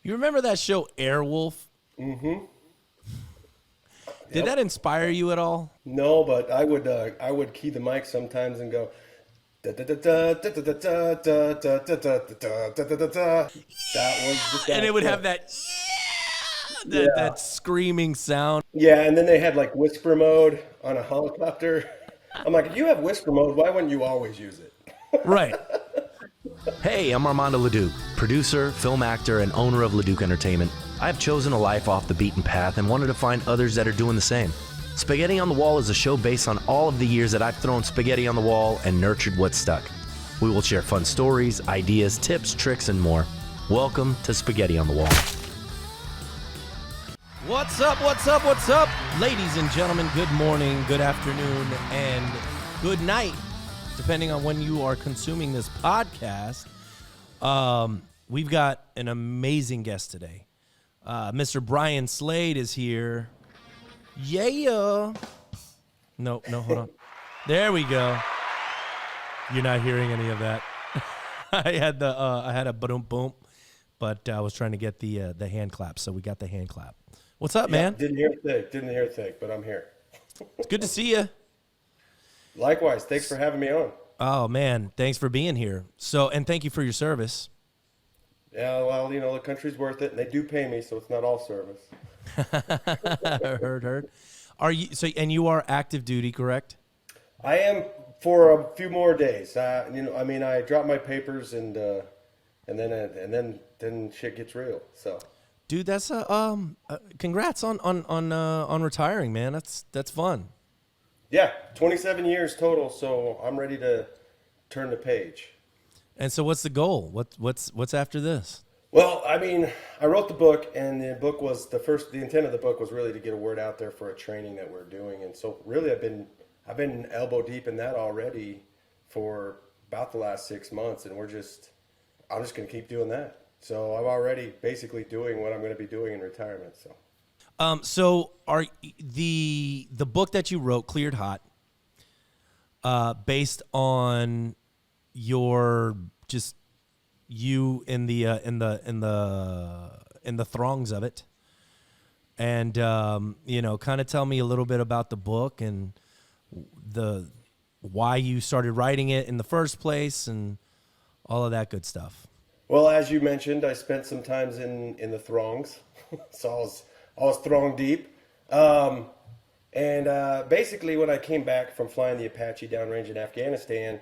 You remember that show Airwolf? Mm-hmm. Did that inspire you at all? No, but I would key the mic sometimes and go da da da da da da da da da da da da da da da da. That was the And sound. it would Yeah. have that Yeah. that screaming sound. Yeah, and then they had like whisper mode on a helicopter. I'm like, if you have whisper mode, why wouldn't you always use it? Right. Hey, I'm Armando Leduc, producer, film actor, and owner of Leduc Entertainment. I've chosen a life off the beaten path and wanted to find others that are doing the same. Spaghetti on the Wall is a show based on all of the years that I've thrown spaghetti on the wall and nurtured what's stuck. We will share fun stories, ideas, tips, tricks, and more. Welcome to Spaghetti on the Wall. What's up, what's up, what's up? Ladies and gentlemen, good morning, good afternoon, and good night, depending on when you are consuming this podcast. We've got an amazing guest today. Mr. Brian Slade is here. Yeah. No, hold on. There we go. You're not hearing any of that. I had a boom boom, but I was trying to get the hand clap, so we got the hand clap. What's up, man? Didn't hear a thing, but I'm here. It's good to see you. Likewise, thanks for having me on. Oh man, thanks for being here. And thank you for your service. Yeah, well, the country's worth it, and they do pay me, so it's not all service. Heard. Are you and you are active duty, correct? I am for a few more days. I dropped my papers, and then shit gets real. So, Dude, that's congrats on retiring, man. That's fun. yeah, 27 years total. So I'm ready to turn the page. And so, what's the goal? What's after this? Well, I wrote the book, and the book was the intent of the book was really to get a word out there for a training that we're doing. And so really I've been elbow deep in that already for about the last 6 months. And I'm just going to keep doing that. So I'm already basically doing what I'm going to be doing in retirement. So are the book that you wrote, Cleared Hot, based on your just you in the throngs of it, and kind of tell me a little bit about the book and the why you started writing it in the first place and all of that good stuff. Well, as you mentioned, I spent some times in the throngs, so I was throng deep. Basically, when I came back from flying the Apache downrange in Afghanistan,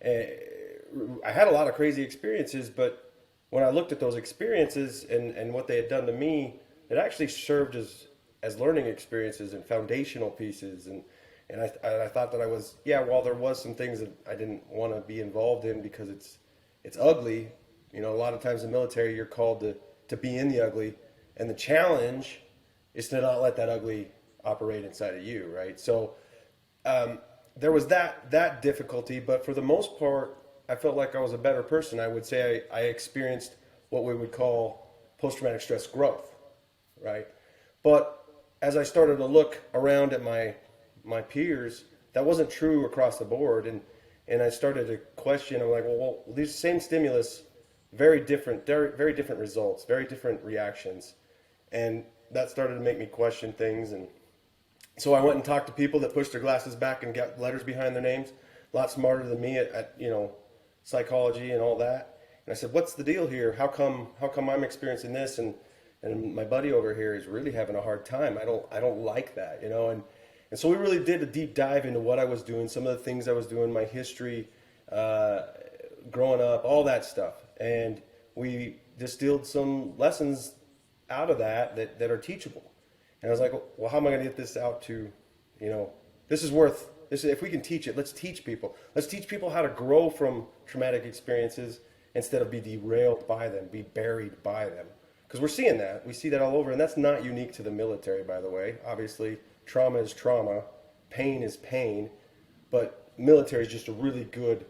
I had a lot of crazy experiences, but when I looked at those experiences and what they had done to me, it actually served as learning experiences and foundational pieces. And I thought that while there was some things that I didn't want to be involved in because it's ugly. A lot of times in the military, you're called to be in the ugly, and the challenge is to not let that ugly operate inside of you, right? So there was that difficulty, but for the most part, I felt like I was a better person. I would say I experienced what we would call post-traumatic stress growth, right? But as I started to look around at my peers, that wasn't true across the board, and I started to question. I'm like, well, these same stimulus, very different results, very different reactions, and that started to make me question things. And so I went and talked to people that pushed their glasses back and got letters behind their names, a lot smarter than me at psychology and all that. And I said, what's the deal here? How come I'm experiencing this and my buddy over here is really having a hard time? I don't like that, and so we really did a deep dive into what I was doing, some of the things I was doing, my history, growing up, all that stuff. And we distilled some lessons out of that are teachable. And I was like, well, how am I going to get this out to, this is if we can teach it, let's teach people. Let's teach people how to grow from traumatic experiences instead of be derailed by them, be buried by them. Because we're seeing that. We see that all over. And that's not unique to the military, by the way. Obviously, trauma is trauma. Pain is pain. But military is just a really good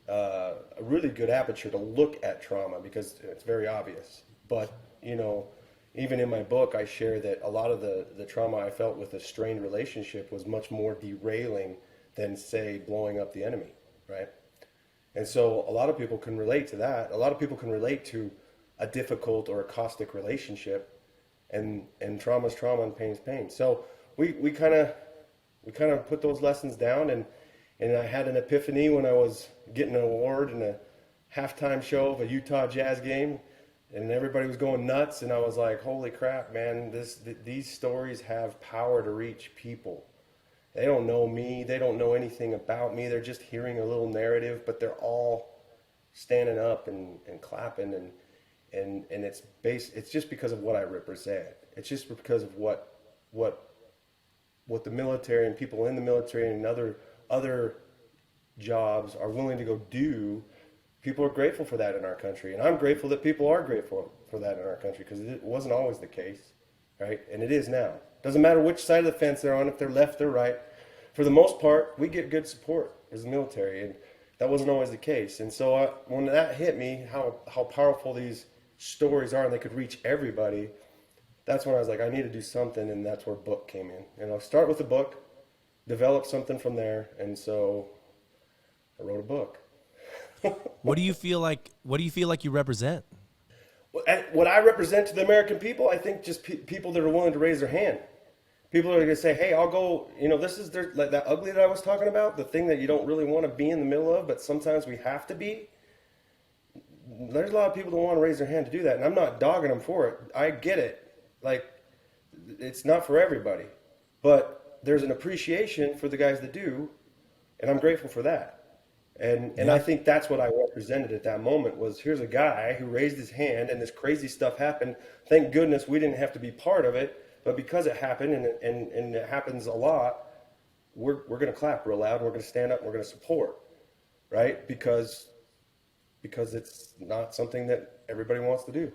aperture to look at trauma because it's very obvious. But, even in my book, I share that a lot of the trauma I felt with a strained relationship was much more derailing than, say, blowing up the enemy, right? And so a lot of people can relate to that. A lot of people can relate to a difficult or a caustic relationship, and trauma's trauma and pain's pain. So we kind of put those lessons down, and I had an epiphany when I was getting an award in a halftime show of a Utah Jazz game, and everybody was going nuts, and I was like, holy crap, man, these stories have power to reach people. They don't know me, they don't know anything about me, they're just hearing a little narrative, but they're all standing up and clapping, and it's just because of what I represent. It's just because of what the military and people in the military and other jobs are willing to go do. People are grateful for that in our country, and I'm grateful that people are grateful for that in our country, because it wasn't always the case, right? And it is now. Doesn't matter which side of the fence they're on, if they're left or right. For the most part, we get good support as the military, and that wasn't always the case. And so when that hit me, how powerful these stories are, and they could reach everybody, that's when I was like, I need to do something, and that's where book came in. And I'll start with a book, develop something from there, and so I wrote a book. What do you feel like you represent? What I represent to the American people, I think just people that are willing to raise their hand. People are going to say, hey, I'll go, this is like that ugly that I was talking about, the thing that you don't really want to be in the middle of, but sometimes we have to be. There's a lot of people that want to raise their hand to do that, and I'm not dogging them for it. I get it. Like, it's not for everybody, but there's an appreciation for the guys that do, and I'm grateful for that. And I think that's what I represented at that moment was, here's a guy who raised his hand and this crazy stuff happened. Thank goodness we didn't have to be part of it, but because it happened and it happens a lot, we're going to clap real loud, and we're going to stand up, and we're going to support, right? Because it's not something that everybody wants to do.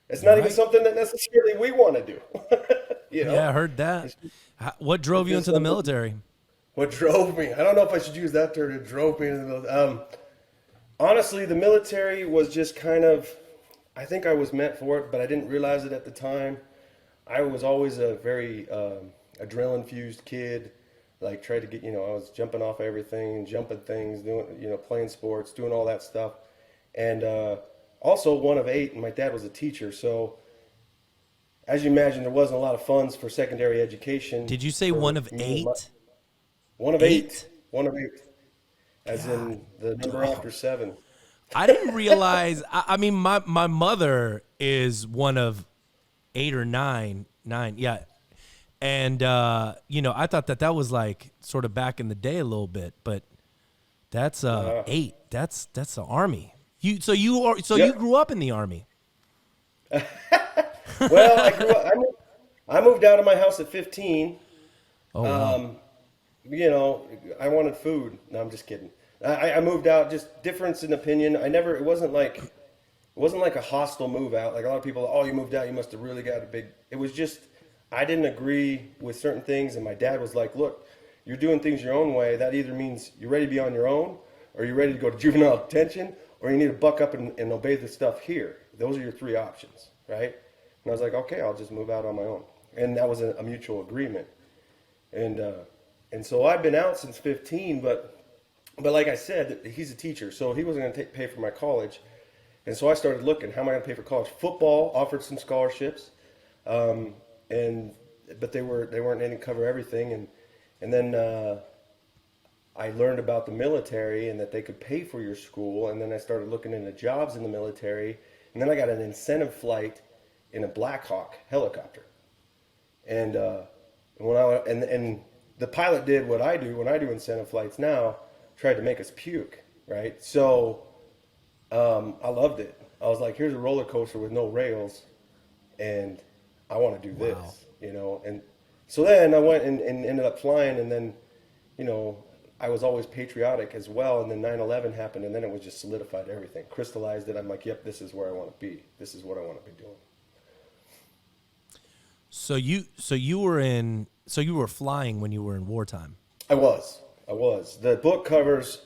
It's not even something that necessarily we want to do. Yeah, I heard that. What drove you into the military? What drove me? I don't know if I should use that term. It drove me into the military. Honestly, the military was just kind of, I think I was meant for it, but I didn't realize it at the time. I was always a very adrenaline-fused kid. Like, tried to get, I was jumping off everything, jumping things, doing, playing sports, doing all that stuff. And also one of 8, and my dad was a teacher. So, as you imagine, there wasn't a lot of funds for secondary education. Did you say one of 8? One of 8. One of 8. As in the number after 7. I didn't realize. I mean, my mother is one of 8 or 9. Yeah. And, I thought that was like sort of back in the day a little bit, but that's 8. That's the Army. You grew up in the Army. Well, I moved out of my house at 15. Oh, wow. I wanted food. No, I'm just kidding. I moved out, just difference in opinion. It wasn't like a hostile move out. Like a lot of people, oh, you moved out, you must have really got it was just, I didn't agree with certain things. And my dad was like, look, you're doing things your own way. That either means you're ready to be on your own, or you're ready to go to juvenile detention, or you need to buck up and obey the stuff here. Those are your 3 options, right? And I was like, okay, I'll just move out on my own. And that was a mutual agreement. And so I've been out since 15, but like I said, he's a teacher, so he wasn't going to pay for my college. And so I started looking, how am I going to pay for college? Football offered some scholarships, but they weren't going to cover everything. And then I learned about the military and that they could pay for your school. And then I started looking into jobs in the military. And then I got an incentive flight in a Black Hawk helicopter. And the pilot did what I do when I do incentive flights now, tried to make us puke, right? So I loved it. I was like, here's a roller coaster with no rails, and I want to do this, And so then I went and ended up flying, and then, I was always patriotic as well, and then 9/11 happened, and then it was just solidified everything, crystallized it. I'm like, yep, this is where I want to be. This is what I want to be doing. So you were flying when you were in wartime. I was. The book covers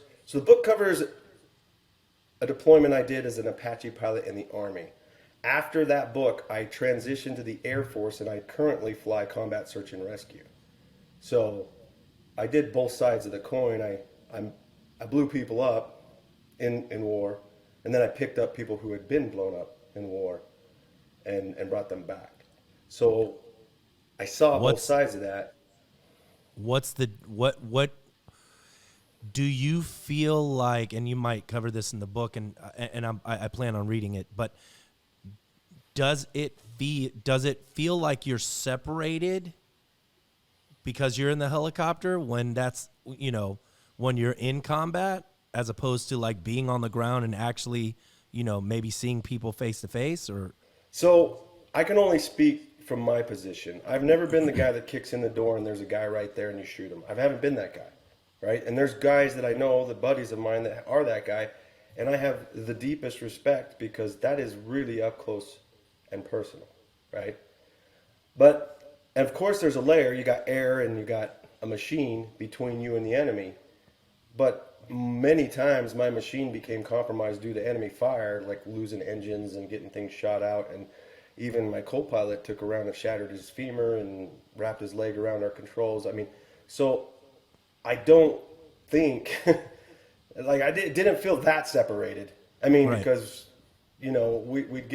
a deployment I did as an Apache pilot in the Army. After that book, I transitioned to the Air Force, and I currently fly combat search and rescue. So I did both sides of the coin. I blew people up in war, and then I picked up people who had been blown up. in war and brought them back. So I saw both sides of that. What do you feel like, and you might cover this in the book, and I plan on reading it, but does it feel like you're separated because you're in the helicopter when that's, when you're in combat, as opposed to like being on the ground and actually, maybe seeing people face to face? Or so I can only speak from my position. I've never been the guy that kicks in the door and there's a guy right there and you shoot him. I haven't been that guy, right? And there's guys that I know, the buddies of mine that are that guy, and I have the deepest respect because that is really up close and personal, right? But of course there's a layer. You got air and you got a machine between you and the enemy. But many times my machine became compromised due to enemy fire, like losing engines and getting things shot out. And even my co-pilot took a round and shattered his femur and wrapped his leg around our controls. I mean, so I don't think, like didn't feel that separated. I mean, right. Because, we'd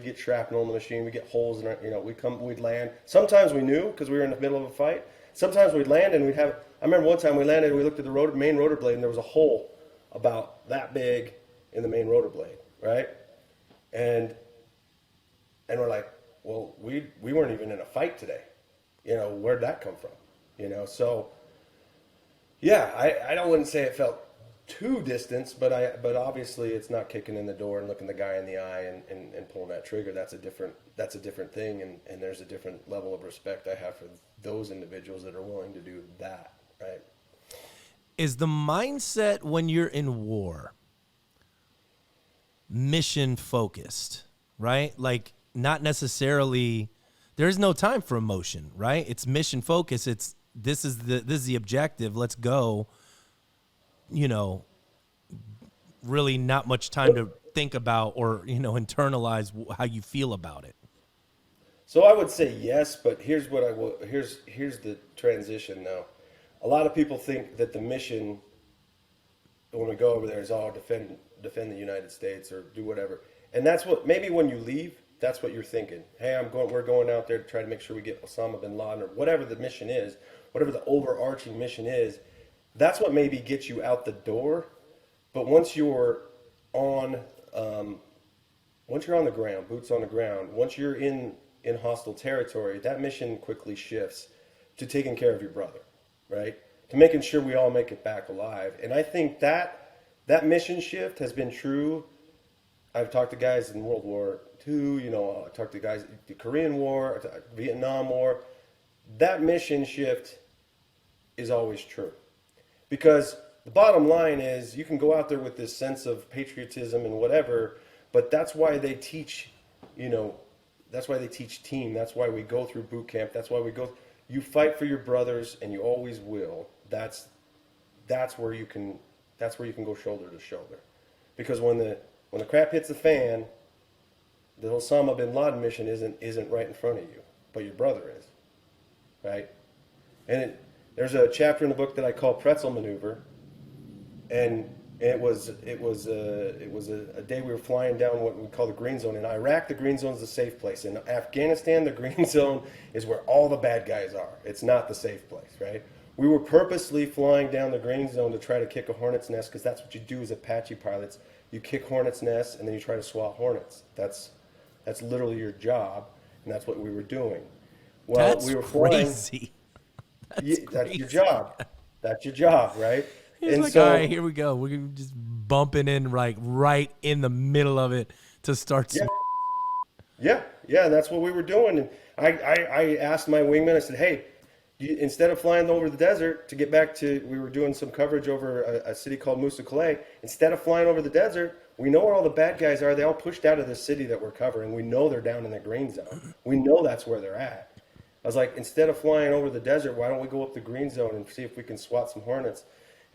get shrapnel in the machine, we'd get holes in our, we'd land. Sometimes we knew because we were in the middle of a fight. Sometimes we'd land and I remember one time we landed and we looked at the main rotor blade and there was a hole about that big in the main rotor blade, right? And we're like, well, we weren't even in a fight today. Where'd that come from? So yeah, I wouldn't say it felt too distant, but obviously it's not kicking in the door and looking the guy in the eye and pulling that trigger. That's a different thing, and there's a different level of respect I have for those individuals that are willing to do that, right? Is the mindset when you're in war mission focused, right? Like not necessarily, there's no time for emotion, right? It's mission focused. It's this is the objective. Let's go. Really not much time to think about or, internalize how you feel about it. So I would say yes, but here's the transition now. A lot of people think that the mission when we go over there is all defend the United States or do whatever. And that's what, maybe when you leave, that's what you're thinking. Hey, we're going out there to try to make sure we get Osama bin Laden or whatever the mission is, whatever the overarching mission is. That's what maybe gets you out the door. But once you're on the ground, boots on the ground, once you're in hostile territory, that mission quickly shifts to taking care of your brother, right? To making sure we all make it back alive. And I think that mission shift has been true. I've talked to guys in World War II, I talked to guys the Korean War, Vietnam War. That mission shift is always true. Because the bottom line is you can go out there with this sense of patriotism and whatever, but that's why they teach, that's why they teach team. That's why we go through boot camp. That's why you fight for your brothers and you always will. That's where you can go shoulder to shoulder. Because when the crap hits the fan, the Osama bin Laden mission isn't right in front of you, but your brother is, right? And there's a chapter in the book that I call Pretzel Maneuver, and it was a day we were flying down what we call the green zone. In Iraq, the green zone is the safe place. In Afghanistan, the green zone is where all the bad guys are. It's not the safe place, right? We were purposely flying down the green zone to try to kick a hornet's nest because that's what you do as Apache pilots. You kick hornet's nests and then you try to swat hornets. That's literally your job, and that's what we were doing. Well, that's we were flying. Crazy. That's your job. That's your job, right? And like, all right, here we go. We're just bumping in right in the middle of it to start. Yeah, and that's what we were doing. And I asked my wingman, I said, hey, instead of flying over the desert to get back to, we were doing some coverage over a city called Musa Calais. Instead of flying over the desert, we know where all the bad guys are. They all pushed out of the city that we're covering. We know they're down in the green zone. We know that's where they're at. I was like, instead of flying over the desert, why don't we go up the green zone and see if we can swat some hornets?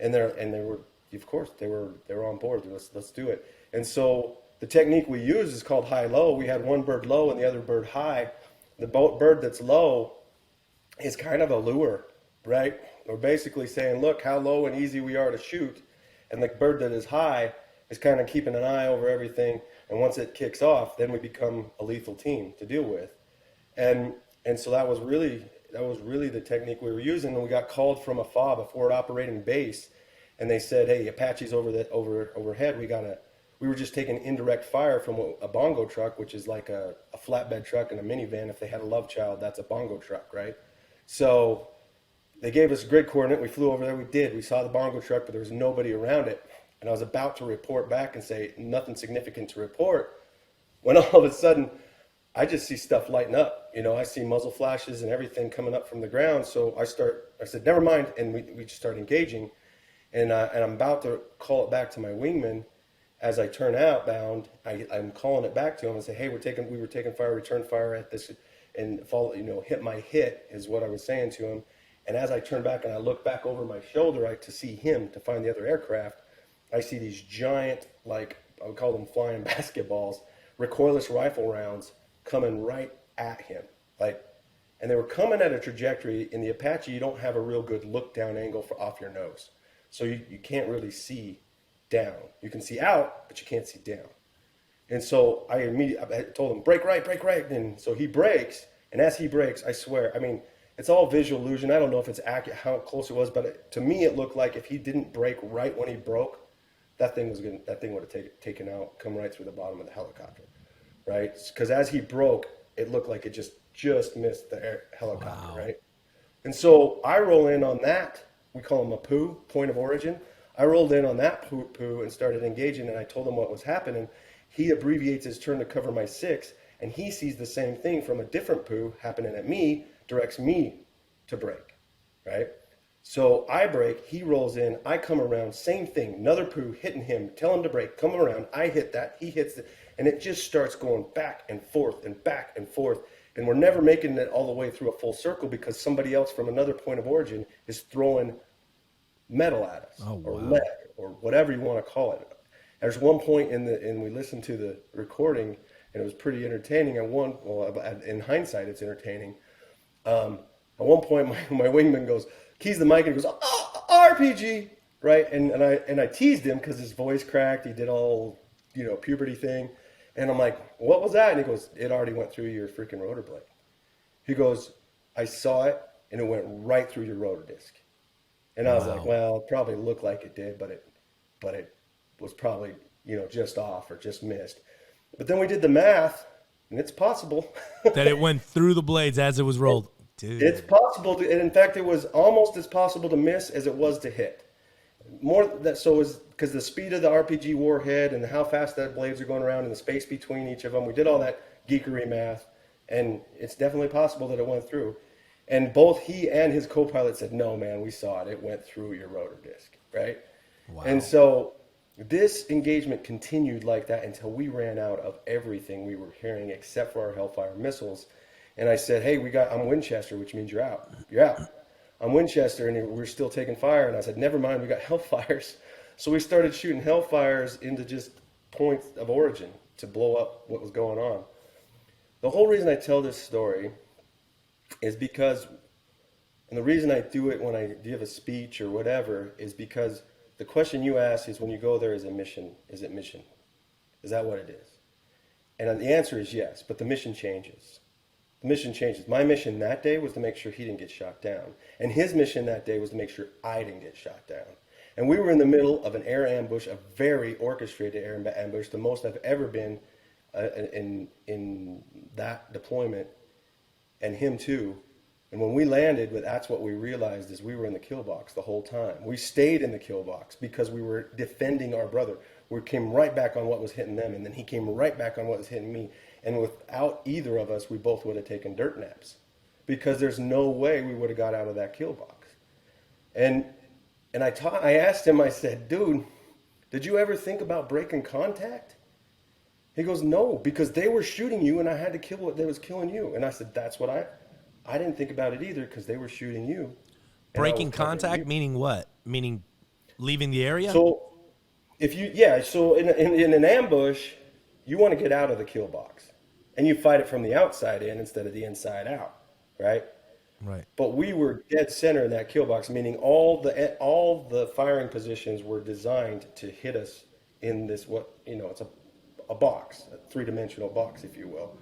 And they were, of course, they were on board. Let's do it. And so the technique we use is called high-low. We had one bird low and the other bird high. The bird that's low is kind of a lure, right? We're basically saying, look how low and easy we are to shoot. And the bird that is high is kind of keeping an eye over everything. And once it kicks off, then we become a lethal team to deal with. And so that was really the technique we were using. And we got called from a FOB, a forward operating base, and they said, "Hey, Apache's overhead. We were just taking indirect fire from a bongo truck, which is like a flatbed truck and a minivan. If they had a love child, that's a bongo truck, right?" So they gave us grid coordinate. We flew over there. We saw the bongo truck, but there was nobody around it. And I was about to report back and say nothing significant to report, when all of a sudden I just see stuff lighting up. I see muzzle flashes and everything coming up from the ground. So I said, never mind. And we just start engaging. And I'm about to call it back to my wingman. As I turn outbound, I'm calling it back to him and say, "Hey, we were taking fire, return fire at this," and follow, hit my hit is what I was saying to him. And as I turn back and I look back over my shoulder to see him, to find the other aircraft, I see these giant, like I would call them flying basketballs, recoilless rifle rounds coming right at him. And they were coming at a trajectory. In the Apache, you don't have a real good look down angle off your nose. So you can't really see down. You can see out, but you can't see down. And so I told him, "Brake right, brake right." And so he brakes. And as he brakes, I swear, it's all visual illusion. I don't know if it's accurate, how close it was, but to me, it looked like if he didn't brake right when he broke, that thing would have taken out, come right through the bottom of the helicopter, right? Because as he broke, it looked like it just missed the helicopter, wow. Right? And so I roll in on that. We call him a POO, point of origin. I rolled in on that POO and started engaging, and I told him what was happening. He abbreviates his turn to cover my 6, and he sees the same thing from a different POO happening at me, directs me to brake, right? So I brake, he rolls in, I come around, same thing, another POO hitting him, tell him to brake, come around, I hit that, he hits it, and it just starts going back and forth and back and forth, and we're never making it all the way through a full circle because somebody else from another point of origin is throwing metal at us, or lead, or whatever you want to call it. There's one point we listened to the recording, and it was pretty entertaining. In hindsight, it's entertaining. At one point, my wingman goes, keys the mic, and he goes, "RPG," right? And I teased him because his voice cracked. He did all, puberty thing. And I'm like, "What was that?" And he goes, "It already went through your freaking rotor blade." He goes, "I saw it, and it went right through your rotor disc." And I was like, "Well, it probably looked like it did, but it was probably, just off or just missed." But then we did the math, and it's possible that it went through the blades as it was rolled. Dude. It's possible to, and in fact, it was almost as possible to miss as it was to hit. Because the speed of the RPG warhead and how fast that blades are going around and the space between each of them, we did all that geekery math, and it's definitely possible that it went through. And both he and his co-pilot said, "No, man, we saw it. It went through your rotor disc," right? Wow. And so this engagement continued like that until we ran out of everything we were hearing except for our Hellfire missiles. And I said, "Hey, I'm Winchester, which means you're out. You're out. I'm Winchester," and we're still taking fire. And I said, "Never mind, we got Hellfires." So we started shooting Hellfires into just points of origin to blow up what was going on. The whole reason I tell this story is because, and the reason I do it when I give a speech or whatever, is because the question you ask is, when you go there, is it mission? Is that what it is? And the answer is yes, but the mission changes. The mission changes. My mission that day was to make sure he didn't get shot down. And his mission that day was to make sure I didn't get shot down. And we were in the middle of an air ambush, a very orchestrated air ambush, the most I've ever been in that deployment, and him too. And when we landed, that's what we realized, is we were in the kill box the whole time. We stayed in the kill box because we were defending our brother. We came right back on what was hitting them, and then he came right back on what was hitting me. And without either of us, we both would have taken dirt naps, because there's no way we would have got out of that kill box. And I asked him, I said, "Dude, did you ever think about breaking contact?" He goes, "No, because they were shooting you and I had to kill what they was killing you." And I said, "That's what I didn't think about it either, because they were shooting you." Breaking contact, meaning what? Meaning leaving the area? So so in an ambush, you want to get out of the kill box, and you fight it from the outside in instead of the inside out, right? Right. But we were dead center in that kill box, meaning all the firing positions were designed to hit us in this, it's a box, a three-dimensional box, if you will,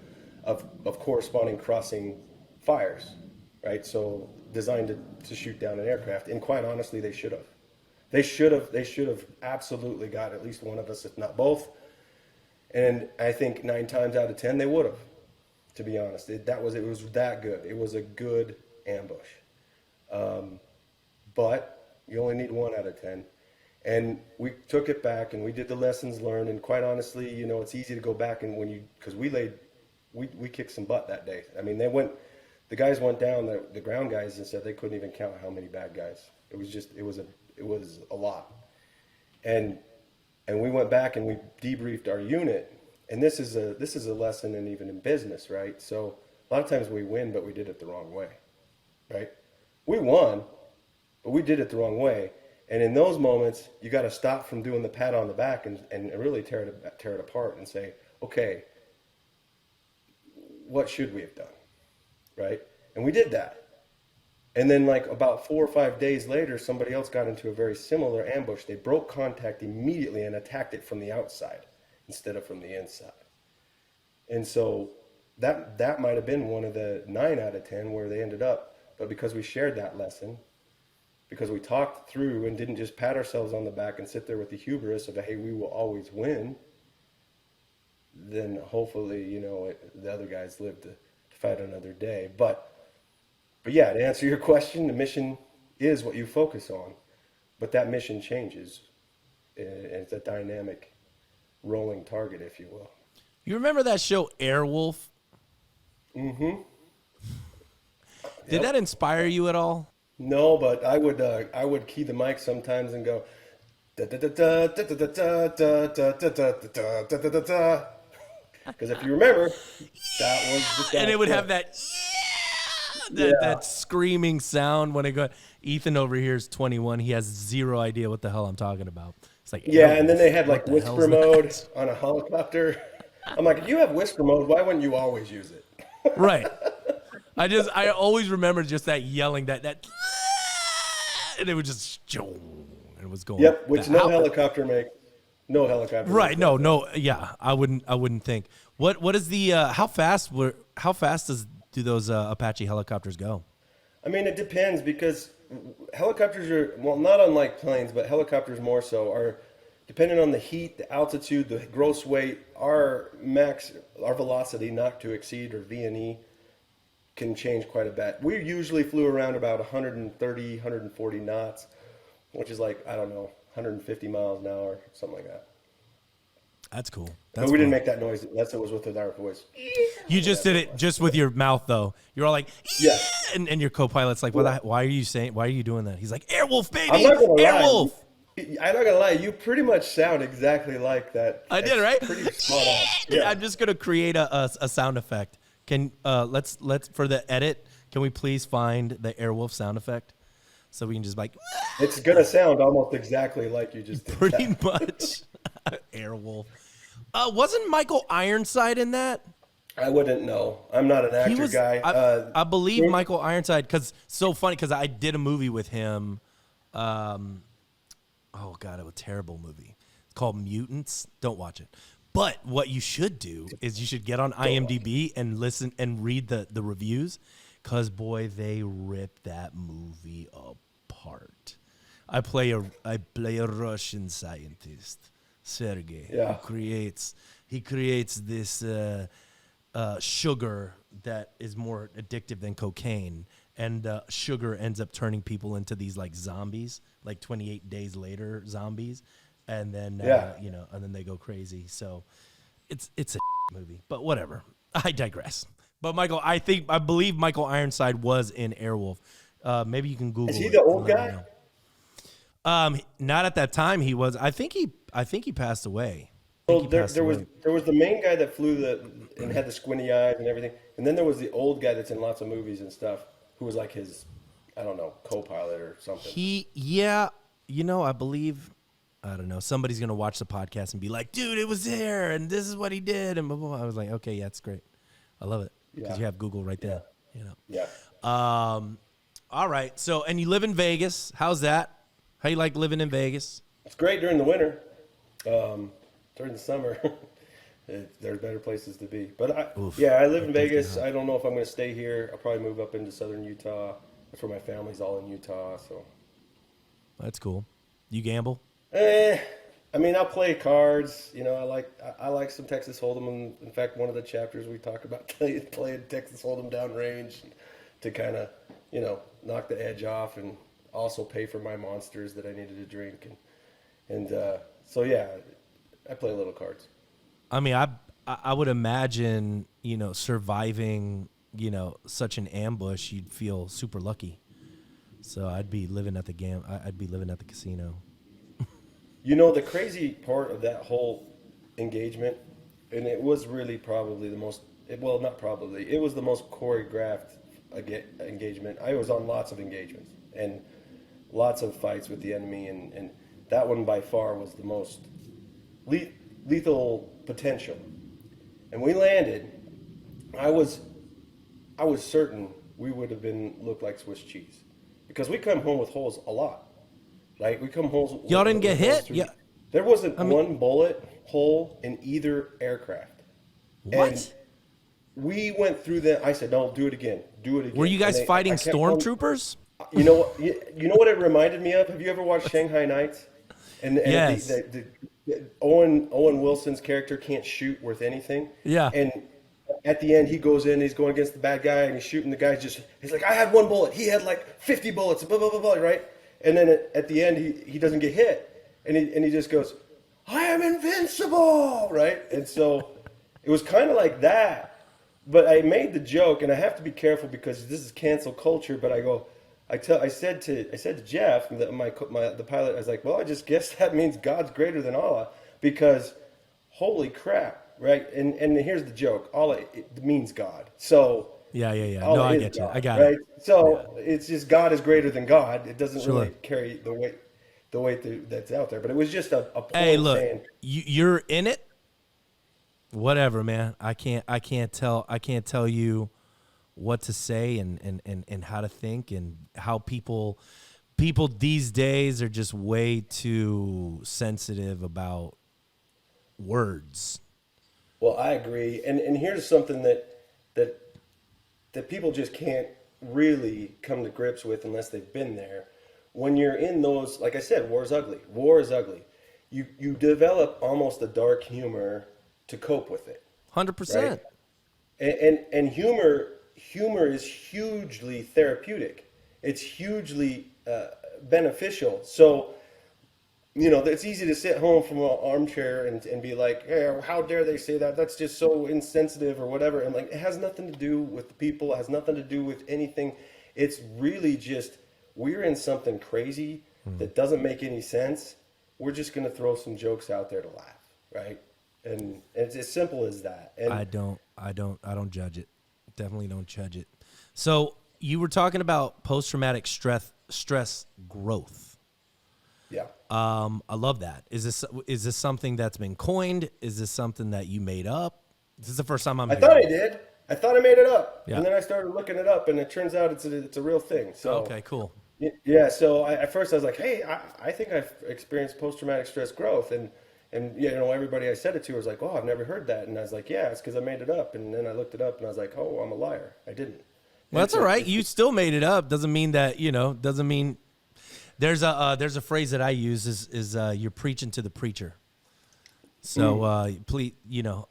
of corresponding crossing fires, right? So designed to shoot down an aircraft. And quite honestly, they should have. They should have absolutely got at least one of us, if not both. And I think 9 times out of 10 they would have. To be honest, it was that good. It was a good ambush. But you only need 1 out of 10. And we took it back and we did the lessons learned. And quite honestly, you know, it's easy to go back and because we kicked some butt that day. I mean, the guys went down, the ground guys, and said they couldn't even count how many bad guys. It was a lot. And we went back and we debriefed our unit. And this is a lesson even in business, right? So a lot of times we win, but we did it the wrong way, right? We won, but we did it the wrong way. And in those moments, you got to stop from doing the pat on the back and really tear it apart and say, okay, what should we have done, right? And we did that. And then like about 4 or 5 days later, somebody else got into a very similar ambush. They broke contact immediately and attacked it from the outside instead of from the inside. And so that might have been one of the 9 out of 10 where they ended up. But because we shared that lesson, because we talked through and didn't just pat ourselves on the back and sit there with the hubris of, hey, we will always win, then hopefully, you know, the other guys live to fight another day. But yeah, to answer your question, the mission is what you focus on. But that mission changes. It's a dynamic rolling target, if you will. You remember that show Airwolf? Mm-hmm. Did that inspire you at all? No, but I would key the mic sometimes and go because if you remember, that was the and it would have that that screaming sound when it goes. Ethan over here is 21. He has zero idea what the hell I'm talking about. It's like and then they had like whisper mode on a helicopter. I'm like, if you have whisper mode, why wouldn't you always use it? Right. I always remember just that yelling that and it would just and it was going. Yep, which no helicopter makes. No helicopter. Right. No. Yeah, I wouldn't think. What is the how fast do those Apache helicopters go? I mean, it depends because helicopters are, well, not unlike planes, but helicopters more so are depending on the heat, the altitude, the gross weight, our velocity not to exceed, or VNE, can change quite a bit. We usually flew around about 130, 140 knots, which is like, I don't know, 150 miles an hour, something like that. That's cool. But we didn't make that noise. It was with our voice. You just did it just with your mouth, though. You're all like, yeah, and your co-pilot's like, why are you doing that? He's like, Airwolf, baby, I'm not gonna Airwolf. I'm not gonna lie, you pretty much sound exactly like that. I did, right? Pretty spot on. Yeah. I'm just gonna create a sound effect. Can let's for the edit, can we please find the Airwolf sound effect so we can just like? It's gonna sound almost exactly like you just did. Pretty much, Airwolf. Wasn't Michael Ironside in that? I wouldn't know. I'm not an actor guy. I believe Michael Ironside, because so funny, because I did a movie with him. Oh God, it was a terrible movie. It's called Mutants. Don't watch it. But what you should do is you should get on IMDb and listen and read the reviews, because boy, they rip that movie apart. I play a Russian scientist, Sergey, who creates this sugar that is more addictive than cocaine, and sugar ends up turning people into these like zombies, like 28 days later zombies. And then, and then they go crazy. So it's a movie, but whatever. I digress. But Michael, I believe Michael Ironside was in Airwolf. Maybe you can Google it. Is he the old guy? Not at that time. He was. I think he passed away. So there was the main guy that flew and had the squinty eyes and everything, and then there was the old guy that's in lots of movies and stuff, who was like his, I don't know, co-pilot or something. I believe. I don't know. Somebody's going to watch the podcast and be like, dude, it was there, and this is what he did, and blah, blah, blah. I was like, okay, yeah, it's great. I love it because you have Google right there. Yeah. All right. So, and you live in Vegas. How's that? How you like living in Vegas? It's great during the winter. During the summer, There's better places to be. But Oof. I live in Vegas. I don't know if I'm going to stay here. I'll probably move up into southern Utah. That's where my family's all in Utah. So That's cool. You gamble? I mean, I'll play cards. You know, I like some Texas Hold'em. In fact, one of the chapters we talk about playing Texas Hold'em downrange to kind of, you know, knock the edge off and also pay for my monsters that I needed to drink. And so, yeah, I play a little cards. I mean, I would imagine, you know, surviving, you know, such an ambush, you'd feel super lucky. So I'd be living at the I'd be living at the casino. You know, the crazy part of that whole engagement, and it was really probably the most, well, not probably, it was the most choreographed engagement. I was on lots of engagements and lots of fights with the enemy, and that one by far was the most lethal potential. And we landed, I was certain we would have looked like Swiss cheese because we come home with holes a lot. Like we come home. Y'all didn't get hit? Yeah. There wasn't one bullet hole in either aircraft. What? And we went through that. I said, "No, do it again. Do it again." Were you guys fighting stormtroopers? You know what? You know what it reminded me of? Have you ever watched Shanghai Nights? And yes. the Owen Wilson's character can't shoot worth anything. Yeah. And at the end, he goes in, he's going against the bad guy, and he's shooting the guy. He's like, "I had one bullet. He had like 50 bullets." Blah blah blah blah. Right. And then at the end, he doesn't get hit, and he just goes, "I am invincible," right? And so it was kind of like that. But I made the joke, and I have to be careful because this is cancel culture. But I said to Jeff, the pilot, I was like, "Well, I just guess that means God's greater than Allah, because holy crap, right?" And here's the joke: Allah, it means God. So. Yeah. No, I get you. I got right? it. So it's just God is greater than God. It doesn't Sure. really carry the weight that's out there. But it was just a point Hey, look, saying, you're in it. Whatever, man. I can't tell you what to say and how to think and how people these days are just way too sensitive about words. well, I agree. And here's something that people just can't really come to grips with unless they've been there. When you're in those, like I said, war is ugly. War is ugly. You develop almost a dark humor to cope with it. 100%. Right? And humor is hugely therapeutic. It's hugely beneficial. So, you know, it's easy to sit home from an armchair and be like, "Hey, how dare they say that? That's just so insensitive," or whatever. And like, it has nothing to do with the people. It has nothing to do with anything. It's really just we're in something crazy that doesn't make any sense. We're just going to throw some jokes out there to laugh, right? And it's as simple as that. And I don't judge it. Definitely don't judge it. So you were talking about post-traumatic stress growth. yeah. I love that. Is this something that's been coined? Is this something that you made up? This is the first time I'm I hearing thought I it. did. I thought I made it up, Yeah. and then I started looking it up, and it turns out it's a real thing. So Okay, cool. yeah. So at first I was like, "Hey, I think I've experienced post-traumatic stress growth," and you know, everybody I said it to was like, "Oh, I've never heard that," and I was like, "Yeah, it's because I made it up," and then I looked it up, and I was like, "Oh, I'm a liar. I didn't." Well, that's all right. You still made it up. Doesn't mean that, you know, doesn't mean there's a phrase that I use is you're preaching to the preacher. So please, you know,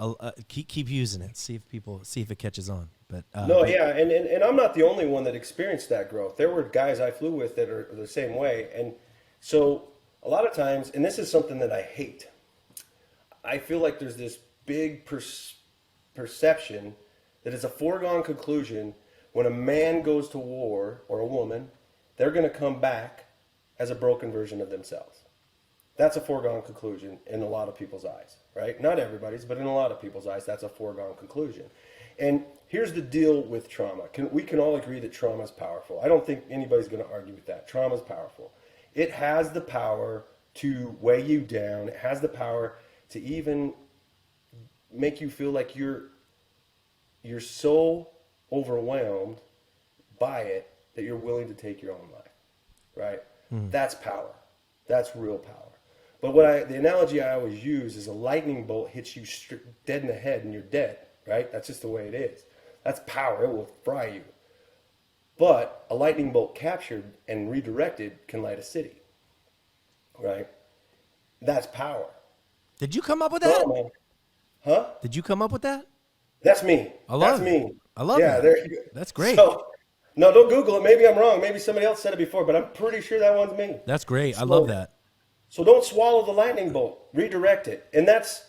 keep using it. See if it catches on. But Yeah, and I'm not the only one that experienced that growth. There were guys I flew with that are the same way, and so a lot of times, and this is something that I hate. I feel like there's this big perception that it's a foregone conclusion when a man goes to war or a woman, they're going to come back as a broken version of themselves. That's a foregone conclusion in a lot of people's eyes, right? Not everybody's, but in a lot of people's eyes, that's a foregone conclusion. And here's the deal with trauma. We can all agree that trauma is powerful. I don't think anybody's going to argue with that. Trauma is powerful. It has the power to weigh you down. It has the power to even make you feel like you're so overwhelmed by it that you're willing to take your own life, right? That's power. That's real power. But the analogy I always use is a lightning bolt hits you dead in the head and you're dead, right? That's just the way it is. That's power. It will fry you. But a lightning bolt captured and redirected can light a city, right? That's power. Did you come up with that? Trauma, huh? Did you come up with that? That's me. I love That's it. me. I love yeah, that. There you go. That's great. So, no, don't Google it. Maybe I'm wrong. Maybe somebody else said it before, but I'm pretty sure that one's me. That's great. I love that. So don't swallow the lightning bolt. Redirect it. And that's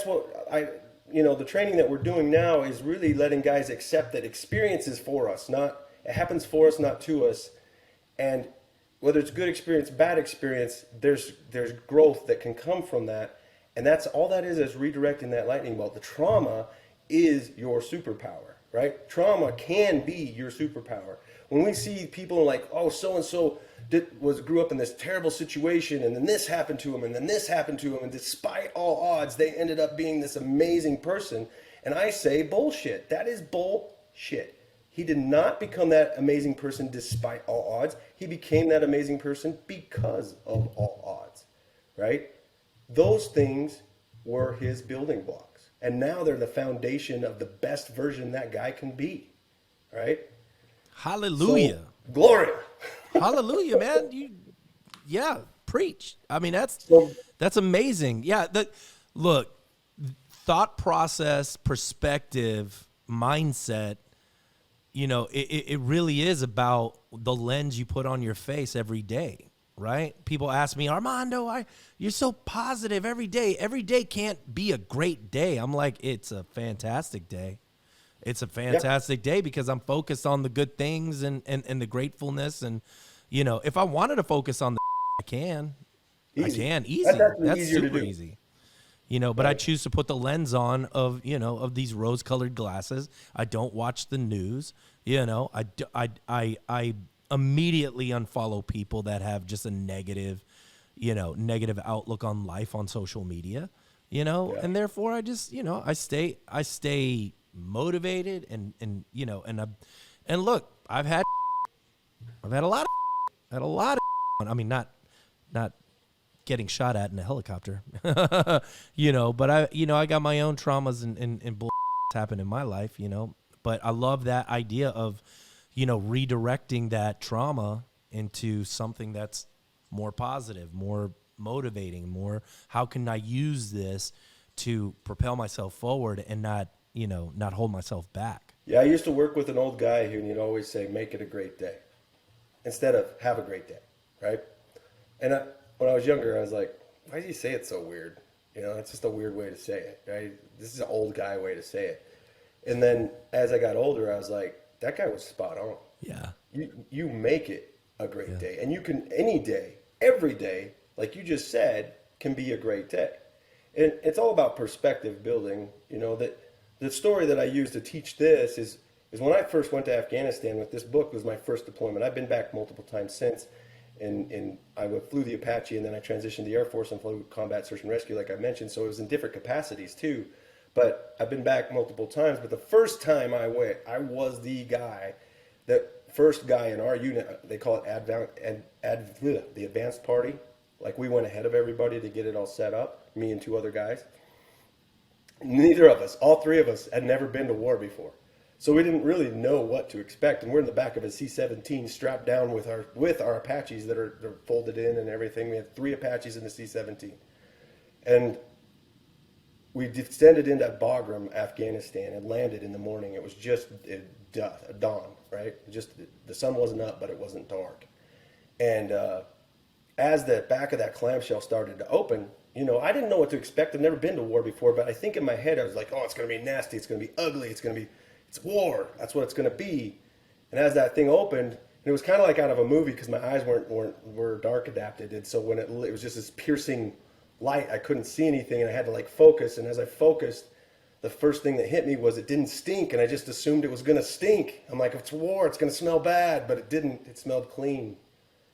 what the training that we're doing now is really letting guys accept that experience is for us, it happens for us, not to us. And whether it's good experience, bad experience, there's growth that can come from that. And that's all that is redirecting that lightning bolt. The trauma is your superpower, right? Trauma can be your superpower. When we see people like, oh, so-and-so grew up in this terrible situation, and then this happened to him, and then this happened to him, and despite all odds, they ended up being this amazing person. And I say, bullshit. That is bullshit. He did not become that amazing person despite all odds. He became that amazing person because of all odds, right? Those things were his building blocks. And now they're the foundation of the best version that guy can be, right? Hallelujah. So, glory. Hallelujah, man. Preach. I mean, that's amazing. Yeah, look, thought process, perspective, mindset, it really is about the lens you put on your face every day, right? People ask me, Armando, you're so positive every day. Every day can't be a great day. I'm like, it's a fantastic day. It's a fantastic day because I'm focused on the good things and the gratefulness. And, if I wanted to focus on I can. Easy. I can. Easy. That's super easy. But right. I choose to put the lens on of these rose-colored glasses. I don't watch the news. I immediately unfollow people that have just a negative outlook on life on social media, and therefore I just, I stay motivated and look, I've had a lot of, I mean, not getting shot at in a helicopter, but I got my own traumas and bull happen in my life, but I love that idea of, redirecting that trauma into something that's more positive, more motivating, more, how can I use this to propel myself forward and not hold myself back. Yeah. I used to work with an old guy who would always say, make it a great day instead of have a great day. Right. And when I was younger, I was like, why does he say it so weird? It's just a weird way to say it, right? This is an old guy way to say it. And then as I got older, I was like, that guy was spot on. Yeah. You make it a great day. And you can, any day, every day, like you just said, can be a great day. And it's all about perspective building. That the story that I use to teach this is when I first went to Afghanistan with this book was my first deployment. I've been back multiple times since. And I flew the Apache, and then I transitioned to the Air Force and flew combat search and rescue, like I mentioned. So it was in different capacities too. But I've been back multiple times. But the first time I went, I was the guy, the first guy in our unit. They call it the advanced party. Like we went ahead of everybody to get it all set up. Me and two other guys. Neither of us, all three of us, had never been to war before. So we didn't really know what to expect, and we're in the back of a C-17 strapped down with our Apaches that are folded in and everything. We had 3 Apaches in the C-17, and we descended into Bagram, Afghanistan, and landed in the morning. It was just dawn, right? Just the sun wasn't up, but it wasn't dark. And as the back of that clamshell started to open, I didn't know what to expect. I've never been to war before, but I think in my head I was like, oh, it's going to be nasty, it's going to be ugly, it's war. That's what it's going to be. And as that thing opened, and it was kind of like out of a movie because my eyes were dark adapted, and so when it was just this piercing light, I couldn't see anything, and I had to focus. And as I focused, the first thing that hit me was it didn't stink, and I just assumed it was going to stink. I'm like, if it's war, it's going to smell bad, but it didn't. It smelled clean.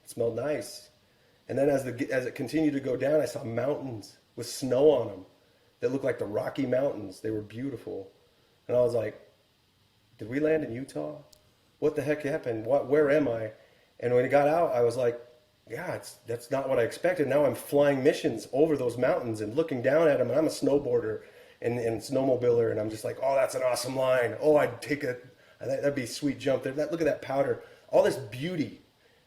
It smelled nice. And then as it continued to go down, I saw mountains with snow on them that looked like the Rocky Mountains. They were beautiful, and I was like, did we land in Utah? What the heck happened? Where am I? And when it got out, I was like, yeah, that's not what I expected. Now I'm flying missions over those mountains and looking down at them, and I'm a snowboarder and snowmobiler, and I'm just like, oh, that's an awesome line. Oh, I'd take a, that'd be a sweet jump there. Look at that powder, all this beauty.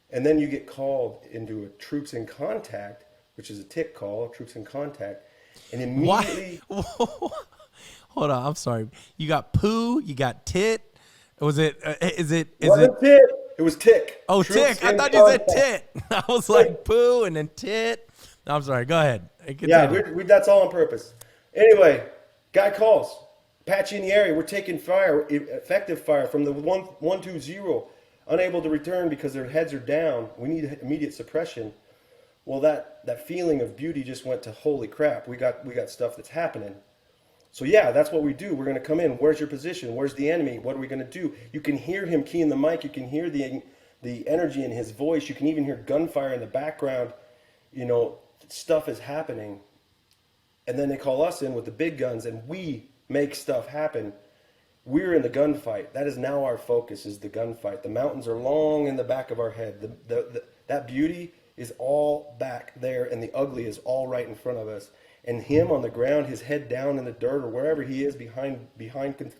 And then you get called into a troops in contact, which is a TIC call, troops in contact, and immediately. Hold on, I'm sorry. You got poo, you got tit. Was it? Is it? TIC. It was TIC. Oh, Troops TIC. I in thought you said contact. tit. I was like poo and then tit. No, I'm sorry. Go ahead. Yeah, that's all on purpose. Anyway, guy calls. Apache in the area. We're taking fire, effective fire from the 120. Unable to return because their heads are down. We need immediate suppression. Well, that feeling of beauty just went to holy crap. We got stuff that's happening. So yeah, that's what we do. We're going to come in. Where's your position? Where's the enemy? What are we going to do? You can hear him keying the mic. You can hear the energy in his voice. You can even hear gunfire in the background. You know, stuff is happening. And then they call us in with the big guns, and we make stuff happen. We're in the gunfight. That is now our focus, is the gunfight. The mountains are long in the back of our head. That beauty is all back there, and the ugly is all right in front of us. And him on the ground, his head down in the dirt or wherever he is behind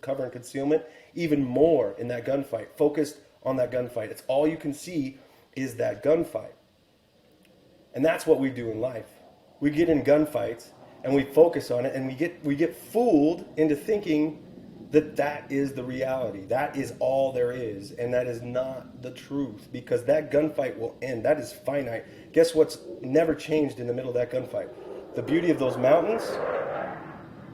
cover and concealment, even more in that gunfight, focused on that gunfight. It's all you can see is that gunfight. And that's what we do in life. We get in gunfights and we focus on it, and we get fooled into thinking that is the reality. That is all there is, and that is not the truth, because that gunfight will end. That is finite. Guess what's never changed in the middle of that gunfight? The beauty of those mountains. I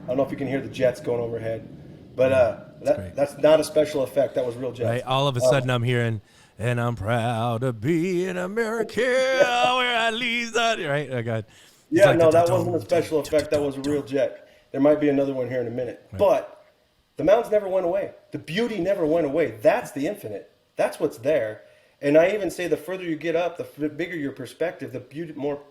don't know if you can hear the jets going overhead, but that's not a special effect. That was real jets. Right. All of a sudden, I'm hearing, and I'm proud to be an American where I leave that. Right. Oh, God. Yeah, like no, that wasn't a special effect. That was a real jet. There might be another one here in a minute. Right. But the mountains never went away. The beauty never went away. That's the infinite. That's what's there. And I even say the further you get up, the bigger your perspective, the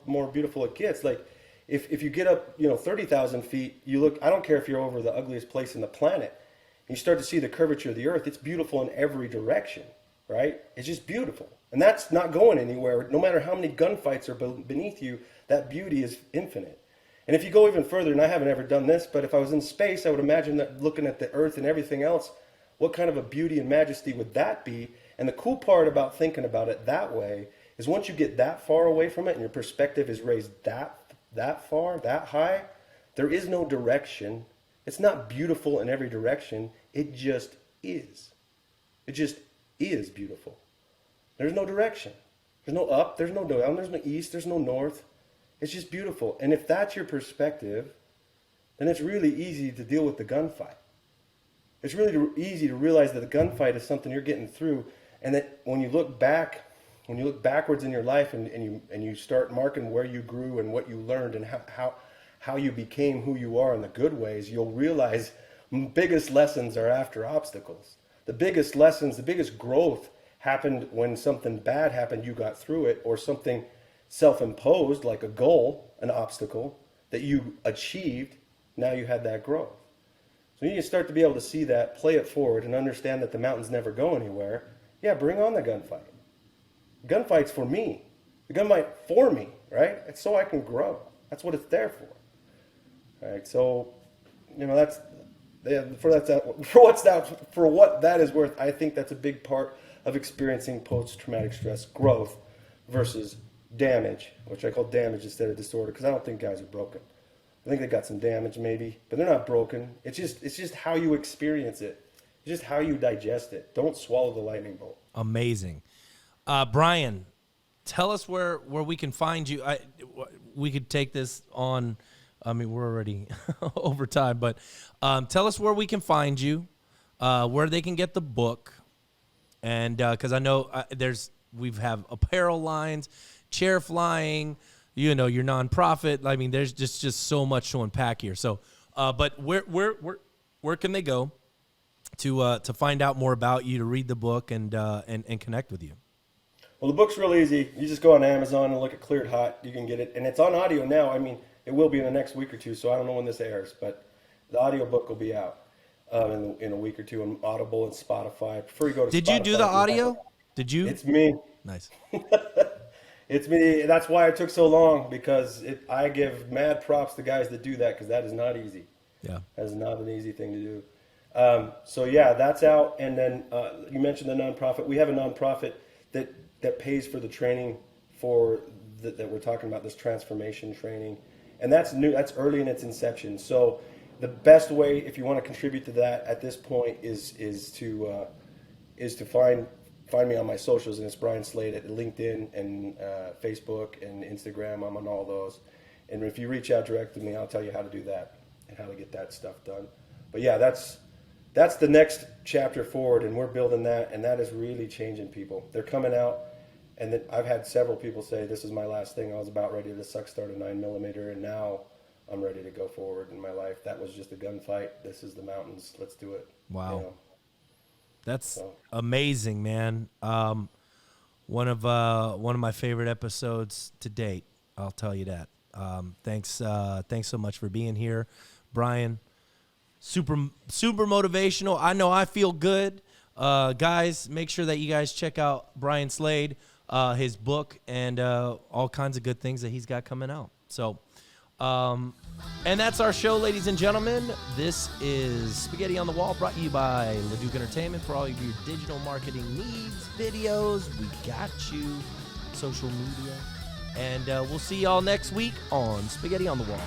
more beautiful it gets. Like, if you get up, 30,000 feet, you look, I don't care if you're over the ugliest place in the planet, you start to see the curvature of the earth. It's beautiful in every direction, right? It's just beautiful. And that's not going anywhere. No matter how many gunfights are beneath you, that beauty is infinite. And if you go even further, and I haven't ever done this, but if I was in space, I would imagine that looking at the earth and everything else, what kind of a beauty and majesty would that be? And the cool part about thinking about it that way is once you get that far away from it and your perspective is raised that far, that high, there is no direction. It's not beautiful in every direction. It just is. It just is beautiful. There's no direction. There's no up, there's no down, there's no east, there's no north. It's just beautiful. And if that's your perspective, then it's really easy to deal with the gunfight. It's really easy to realize that the gunfight is something you're getting through, and that when you look backwards in your life and you start marking where you grew and what you learned and how you became who you are in the good ways, you'll realize the biggest lessons are after obstacles. The biggest lessons, the biggest growth happened when something bad happened, you got through it, or something self-imposed like a goal, an obstacle that you achieved, now you had that growth. So you start to be able to see that, play it forward, and understand that the mountains never go anywhere. Yeah, bring on the gunfight. Gunfight's for me. The gunfight for me, right? It's so I can grow. That's what it's there for. All right, so that's for what that is worth. I think that's a big part of experiencing post-traumatic stress growth versus damage, which I call damage instead of disorder, because I don't think guys are broken. I think they got some damage maybe, but they're not broken. It's just how you experience it. It's just how you digest it. Don't swallow the lightning bolt. Amazing. Brian, tell us where we can find you. We could take this on. I mean, we're already over time, but tell us where we can find you, where they can get the book, and because I know we have apparel lines, chair flying, your nonprofit. I mean, there's just so much to unpack here. So, but where can they go to find out more about you, to read the book and connect with you? Well, the book's real easy. You just go on Amazon and look at Cleared Hot. You can get it, and it's on audio now. I mean, it will be in the next week or two, so I don't know when this airs, but the audio book will be out in a week or two on Audible and Spotify. I prefer you go to Did Spotify. you do the audio? Did you? It's me. Nice. It's me. That's why it took so long, because I give mad props to guys that do that, because that is not easy. Yeah. That is not an easy thing to do. So yeah, that's out. And then you mentioned the nonprofit. We have a nonprofit that pays for the training that we're talking about, this transformation training, and that's new. That's early in its inception. So the best way, if you want to contribute to that at this point, is to find me on my socials, and it's Brian Slade at LinkedIn and Facebook and Instagram. I'm on all those. And if you reach out direct to me, I'll tell you how to do that and how to get that stuff done. But yeah, that's the next chapter forward, and we're building that, and that is really changing people. They're coming out, and then I've had several people say, this is my last thing. I was about ready to suck start a 9mm, and now I'm ready to go forward in my life. That was just a gunfight. This is the mountains. Let's do it. Wow. You know? That's amazing, man. One of my favorite episodes to date. I'll tell you that. Thanks so much for being here, Brian. Super motivational. I know I feel good. Guys, make sure that you guys check out Brian Slade, his book, and all kinds of good things that he's got coming out. So, and that's our show, ladies and gentlemen. This is Spaghetti on the Wall, brought to you by Leduc Entertainment. For all of your digital marketing needs, videos, we got you, social media. And we'll see y'all next week on Spaghetti on the Wall.